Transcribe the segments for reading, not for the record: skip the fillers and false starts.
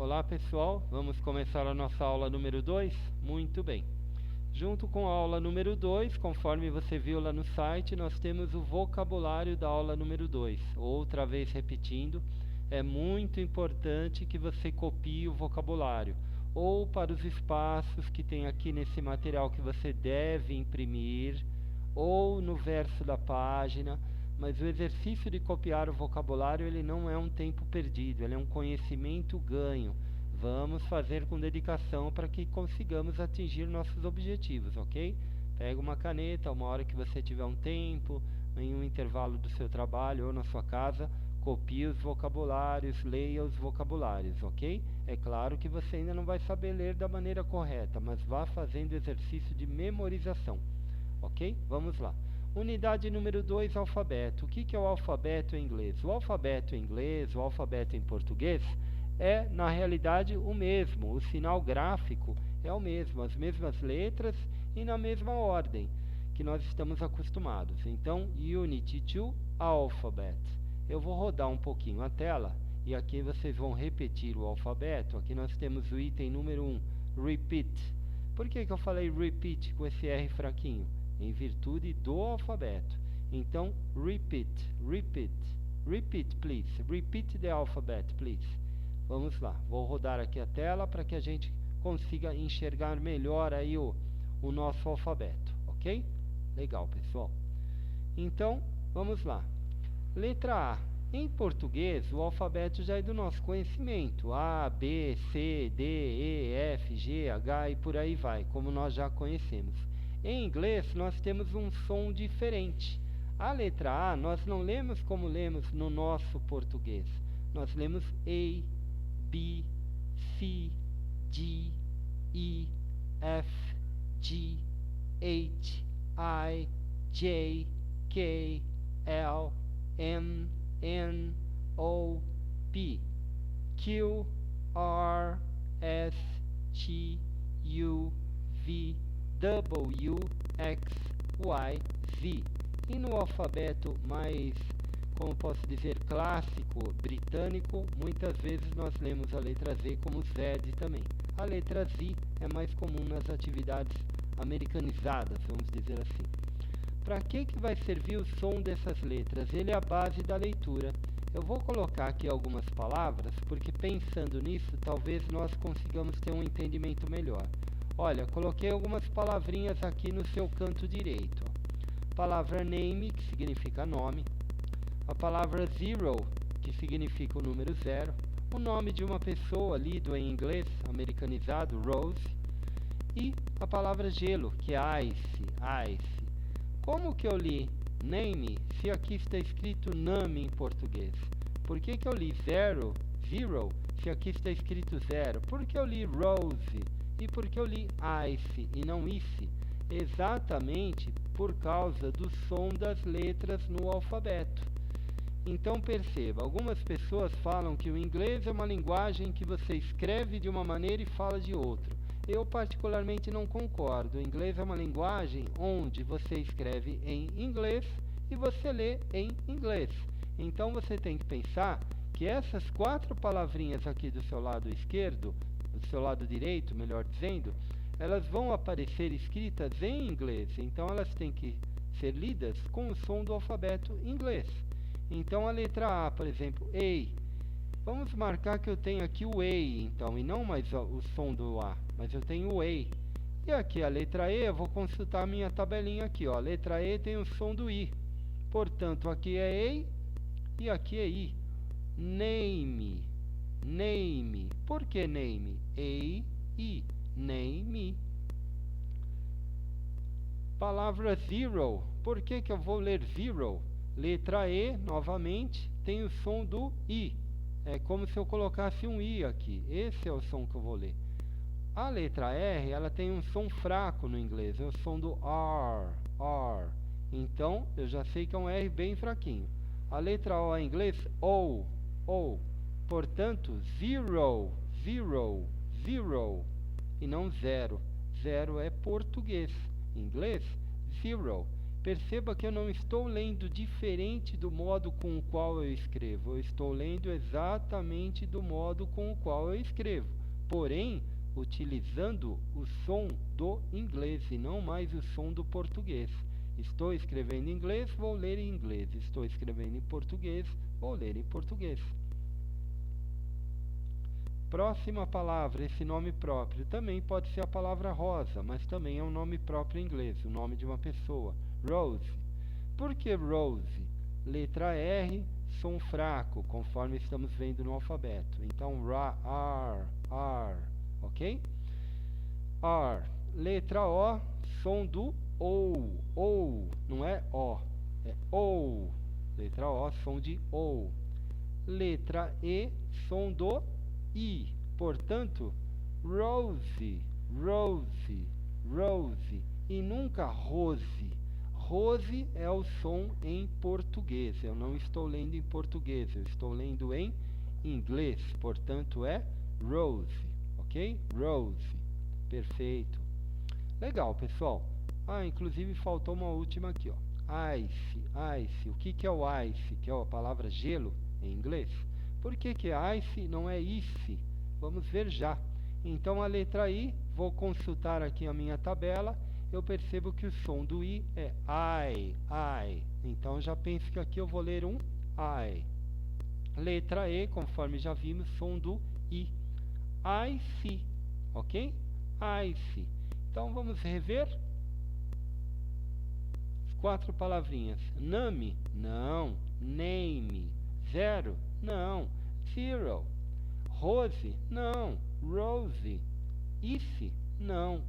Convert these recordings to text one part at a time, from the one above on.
Olá pessoal, vamos começar a nossa aula número 2? Muito bem. Junto com a aula número 2, conforme você viu lá no site, nós temos o vocabulário da aula número 2. Outra vez repetindo, é muito importante que você copie o vocabulário, ou para os espaços que tem aqui nesse material que você deve imprimir, ou no verso da página. Mas o exercício de copiar o vocabulário, ele não é um tempo perdido, ele é um conhecimento ganho. Vamos fazer com dedicação para que consigamos atingir nossos objetivos, ok? Pega uma caneta, uma hora que você tiver um tempo, em um intervalo do seu trabalho ou na sua casa, copie os vocabulários, leia os vocabulários, ok? É claro que você ainda não vai saber ler da maneira correta, mas vá fazendo exercício de memorização, ok? Vamos lá. Unidade número 2, alfabeto. O que é o alfabeto em inglês? O alfabeto em inglês, o alfabeto em português, é na realidade o mesmo. O sinal gráfico é o mesmo, as mesmas letras e na mesma ordem que nós estamos acostumados. Então, Unit 2, Alphabet. Eu vou rodar um pouquinho a tela e aqui vocês vão repetir o alfabeto. Aqui nós temos o item número 1, Repeat. Por que eu falei repeat com esse R fraquinho? Em virtude do alfabeto. Então, repeat, repeat, repeat, please. Repeat the alphabet, please. Vamos lá. Vou rodar aqui a tela para que a gente consiga enxergar melhor aí o nosso alfabeto, ok? Legal, pessoal. Então, vamos lá. Letra A. Em português, o alfabeto já é do nosso conhecimento. A, B, C, D, E, F, G, H e por aí vai, como nós já conhecemos. Em inglês, nós temos um som diferente. A letra A, nós não lemos como lemos no nosso português. Nós lemos A, B, C, D, E, F, G, H, I, J, K, L, M, N, O, P, Q, R, S, T, U, V, W, X, Y, Z. E no alfabeto mais, como posso dizer, clássico britânico, muitas vezes nós lemos a letra Z como Z também. A letra Z é mais comum nas atividades americanizadas, vamos dizer assim. Para que vai servir o som dessas letras? Ele é a base da leitura. Eu vou colocar aqui algumas palavras, porque pensando nisso, talvez nós consigamos ter um entendimento melhor. Olha, coloquei algumas palavrinhas aqui no seu canto direito. Palavra name, que significa nome. A palavra zero, que significa o número 0. O nome de uma pessoa lido em inglês, americanizado, Rose. E a palavra gelo, que é ice, ice. Como que eu li name se aqui está escrito name em português? Por que eu li zero se aqui está escrito 0? Por que eu li rose e por que eu li ice e não ice? Exatamente por causa do som das letras no alfabeto. Então perceba, algumas pessoas falam que o inglês é uma linguagem que você escreve de uma maneira e fala de outra. Eu particularmente não concordo. O inglês é uma linguagem onde você escreve em inglês e você lê em inglês. Então você tem que pensar que essas 4 palavrinhas aqui do seu lado esquerdo, do seu lado direito, melhor dizendo, elas vão aparecer escritas em inglês. Então elas têm que ser lidas com o som do alfabeto inglês. Então a letra A, por exemplo, A. Vamos marcar que eu tenho aqui o A, então, e não mais o som do A, mas eu tenho o A. E aqui a letra E, eu vou consultar a minha tabelinha aqui, ó. A letra E tem o som do I. Portanto, aqui é A e aqui é I. Name, name. Por que name? A, I, name. Palavra zero. Por que eu vou ler zero? Letra E, novamente, tem o som do I. É como se eu colocasse um I aqui. Esse é o som que eu vou ler. A letra R, ela tem um som fraco no inglês. É o som do R, R. Então, eu já sei que é um R bem fraquinho. A letra O em inglês, O, O. Portanto, zero, zero, zero. E não zero. Zero é português. Em inglês, zero. Perceba que eu não estou lendo diferente do modo com o qual eu escrevo. Eu estou lendo exatamente do modo com o qual eu escrevo. Porém, utilizando o som do inglês e não mais o som do português. Estou escrevendo em inglês, vou ler em inglês. Estou escrevendo em português, vou ler em português. Próxima palavra, esse nome próprio. Também pode ser a palavra rosa, mas também é um nome próprio em inglês, o nome de uma pessoa. Rose. Por que Rose? Letra R, som fraco, conforme estamos vendo no alfabeto. Então, R, ok? R. Letra O, som do ou, não é O, é ou. Letra O, som de ou. Letra E, som do I. Portanto, Rose, e nunca Rose. Rose é o som em português. Eu não estou lendo em português, eu estou lendo em inglês. Portanto, é Rose, ok? Rose. Perfeito. Legal, pessoal. Inclusive faltou uma última aqui, ó. Ice. O que é o ice? Que é a palavra gelo em inglês. Por que ice não é ice? Vamos ver já. Então, a letra I, vou consultar aqui a minha tabela. Eu percebo que o som do I é I. Então, já penso que aqui eu vou ler um I. Letra E, conforme já vimos, som do I. Ice, ok? Ice. Então, vamos rever. As 4 palavrinhas. Name, não. Name. Zero, não. Zero. Rose, não. Rose. Ice, não.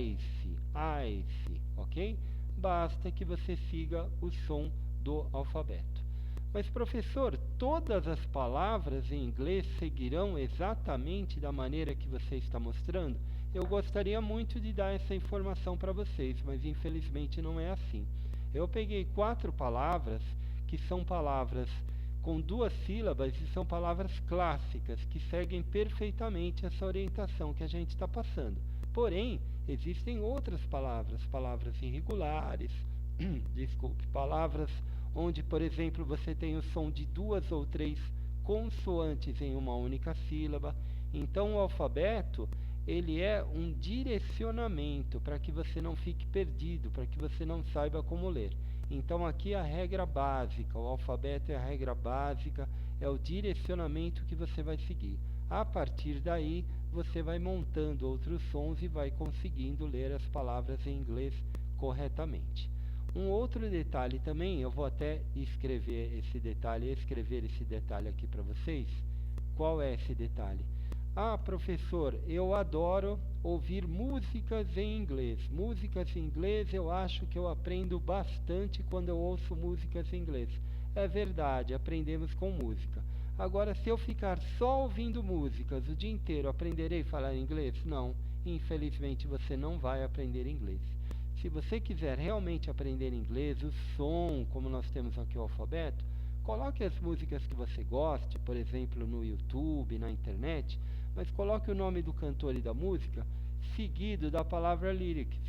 Ice, ok? Basta que você siga o som do alfabeto. Mas, professor, todas as palavras em inglês seguirão exatamente da maneira que você está mostrando? Eu gostaria muito de dar essa informação para vocês, mas infelizmente não é assim. Eu peguei 4 palavras que são palavras com 2 sílabas e são palavras clássicas que seguem perfeitamente essa orientação que a gente está passando. Porém, existem outras palavras, palavras irregulares, palavras onde, por exemplo, você tem o som de 2 ou 3 consoantes em uma única sílaba. Então, o alfabeto, ele é um direcionamento para que você não fique perdido, para que você não saiba como ler. Então, aqui a regra básica, o alfabeto é a regra básica, é o direcionamento que você vai seguir. A partir daí, você vai montando outros sons e vai conseguindo ler as palavras em inglês corretamente. Um outro detalhe também, eu vou até escrever esse detalhe aqui para vocês. Qual é esse detalhe? Professor, eu adoro ouvir músicas em inglês. Músicas em inglês eu acho que eu aprendo bastante quando eu ouço músicas em inglês. É verdade, aprendemos com música. Agora, se eu ficar só ouvindo músicas o dia inteiro, aprenderei a falar inglês? Não, infelizmente você não vai aprender inglês. Se você quiser realmente aprender inglês, o som, como nós temos aqui o alfabeto, coloque as músicas que você goste, por exemplo, no YouTube, na internet, mas coloque o nome do cantor e da música seguido da palavra lyrics.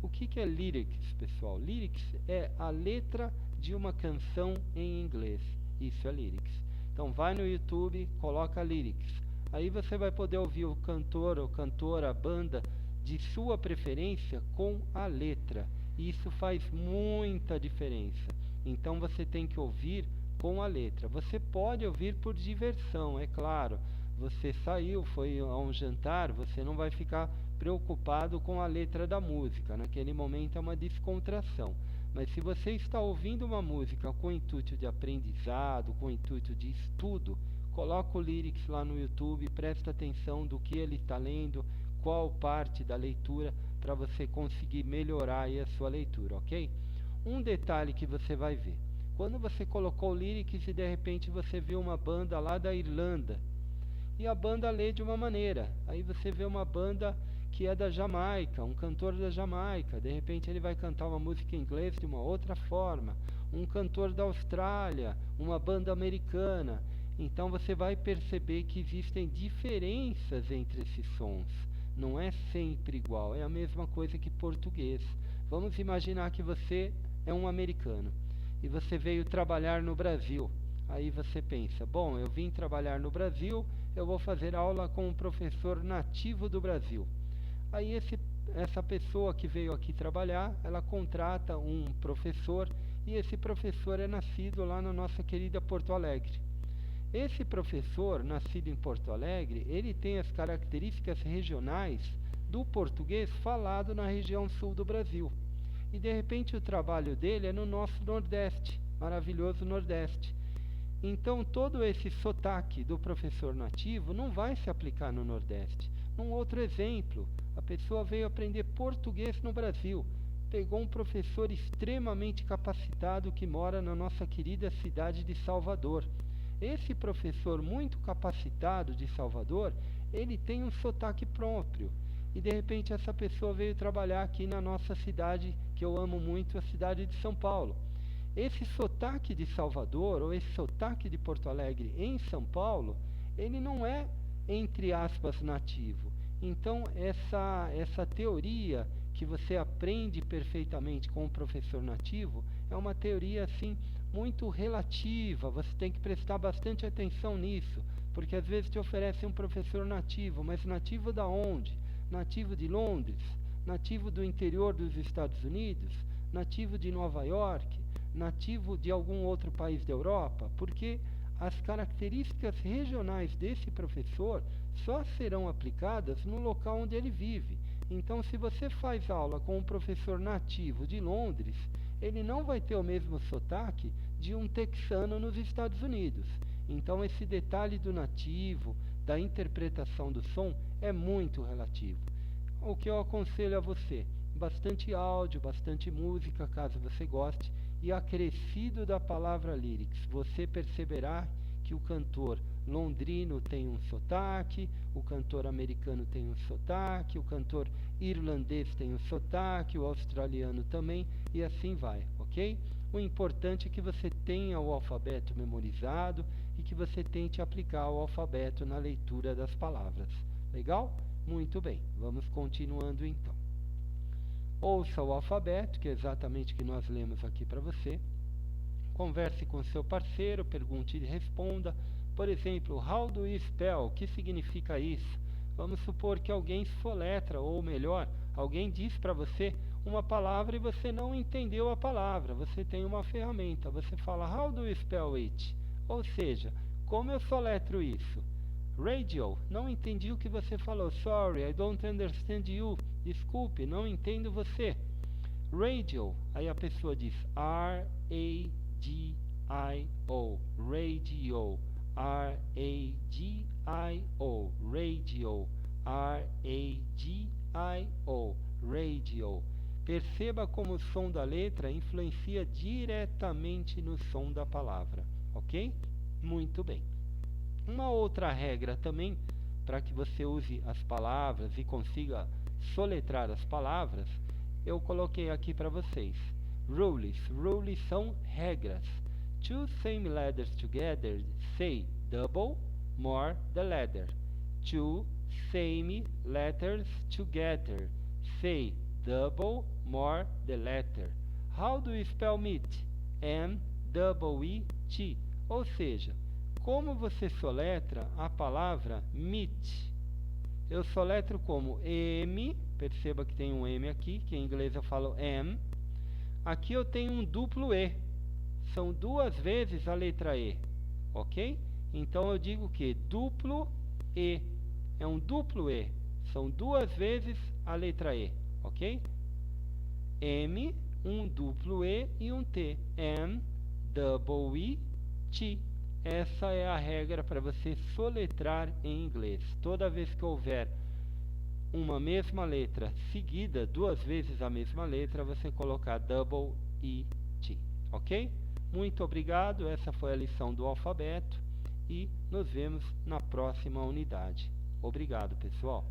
O que é lyrics, pessoal? Lyrics é a letra de uma canção em inglês. Isso é lyrics. Então, vai no YouTube, coloca lyrics. Aí você vai poder ouvir o cantor ou cantora, a banda de sua preferência com a letra. Isso faz muita diferença. Então, você tem que ouvir com a letra. Você pode ouvir por diversão, é claro. Você saiu, foi a um jantar, você não vai ficar preocupado com a letra da música. Naquele momento é uma descontração. Mas se você está ouvindo uma música com o intuito de aprendizado, com o intuito de estudo, coloca o lyrics lá no YouTube, presta atenção do que ele está lendo, qual parte da leitura, para você conseguir melhorar aí a sua leitura, ok? Um detalhe que você vai ver. Quando você colocou lyrics e de repente você vê uma banda lá da Irlanda, e a banda lê de uma maneira, aí você vê uma banda que é da Jamaica, um cantor da Jamaica, de repente ele vai cantar uma música em inglês de uma outra forma, um cantor da Austrália, uma banda americana. Então você vai perceber que existem diferenças entre esses sons, não é sempre igual, é a mesma coisa que português. Vamos imaginar que você é um americano. E você veio trabalhar no Brasil. Aí você pensa, bom, eu vim trabalhar no Brasil, eu vou fazer aula com um professor nativo do Brasil. Aí essa pessoa que veio aqui trabalhar, ela contrata um professor, e esse professor é nascido lá na nossa querida Porto Alegre. Esse professor, nascido em Porto Alegre, ele tem as características regionais do português falado na região sul do Brasil. E de repente o trabalho dele é no nosso Nordeste, maravilhoso Nordeste. Então todo esse sotaque do professor nativo não vai se aplicar no Nordeste. Um outro exemplo, a pessoa veio aprender português no Brasil, pegou um professor extremamente capacitado que mora na nossa querida cidade de Salvador. Esse professor muito capacitado de Salvador, ele tem um sotaque próprio. E de repente essa pessoa veio trabalhar aqui na nossa cidade, que eu amo muito, a cidade de São Paulo. Esse sotaque de Salvador, ou esse sotaque de Porto Alegre em São Paulo, ele não é, entre aspas, nativo. Então essa teoria que você aprende perfeitamente com o professor nativo é uma teoria assim muito relativa. Você tem que prestar bastante atenção nisso, porque às vezes te oferece um professor nativo, mas nativo da onde? Nativo de Londres, nativo do interior dos Estados Unidos, nativo de Nova York, nativo de algum outro país da Europa, porque as características regionais desse professor só serão aplicadas no local onde ele vive. Então, se você faz aula com um professor nativo de Londres, ele não vai ter o mesmo sotaque de um texano nos Estados Unidos. Então, esse detalhe do nativo, da interpretação do som, é muito relativo. O que eu aconselho a você? Bastante áudio, bastante música, caso você goste, e acrescido da palavra lyrics. Você perceberá que o cantor londrino tem um sotaque, o cantor americano tem um sotaque, o cantor irlandês tem um sotaque, o australiano também, e assim vai, ok? O importante é que você tenha o alfabeto memorizado e que você tente aplicar o alfabeto na leitura das palavras. Legal? Muito bem, vamos continuando então. Ouça o alfabeto, que é exatamente o que nós lemos aqui para você. Converse com seu parceiro, pergunte e responda. Por exemplo, how do you spell? O que significa isso? Vamos supor que alguém soletra, ou melhor, alguém diz para você uma palavra e você não entendeu a palavra. Você tem uma ferramenta, você fala how do you spell it? Ou seja, como eu soletro isso? Radio, não entendi o que você falou. Sorry, I don't understand you. Desculpe, não entendo você. Radio, aí a pessoa diz R-A-D-I-O, radio, R-A-D-I-O, radio, R-A-D-I-O, radio. Perceba como o som da letra influencia diretamente no som da palavra, ok? Muito bem. Uma outra regra também, para que você use as palavras e consiga soletrar as palavras, eu coloquei aqui para vocês. Rules. Rules são regras. Two same letters together say double more the letter. Two same letters together say double more the letter. How do you spell meat? M-E-E-T. Ou seja, como você soletra a palavra meat? Eu soletro como M, perceba que tem um M aqui, que em inglês eu falo M. Aqui eu tenho um duplo E, são duas vezes a letra E, ok? Então eu digo que duplo E, é um duplo E, são duas vezes a letra E, ok? M, um duplo E e um T, M, double E, T. Essa é a regra para você soletrar em inglês. Toda vez que houver uma mesma letra seguida, duas vezes a mesma letra, você colocar double E, T, ok? Muito obrigado, essa foi a lição do alfabeto e nos vemos na próxima unidade. Obrigado, pessoal.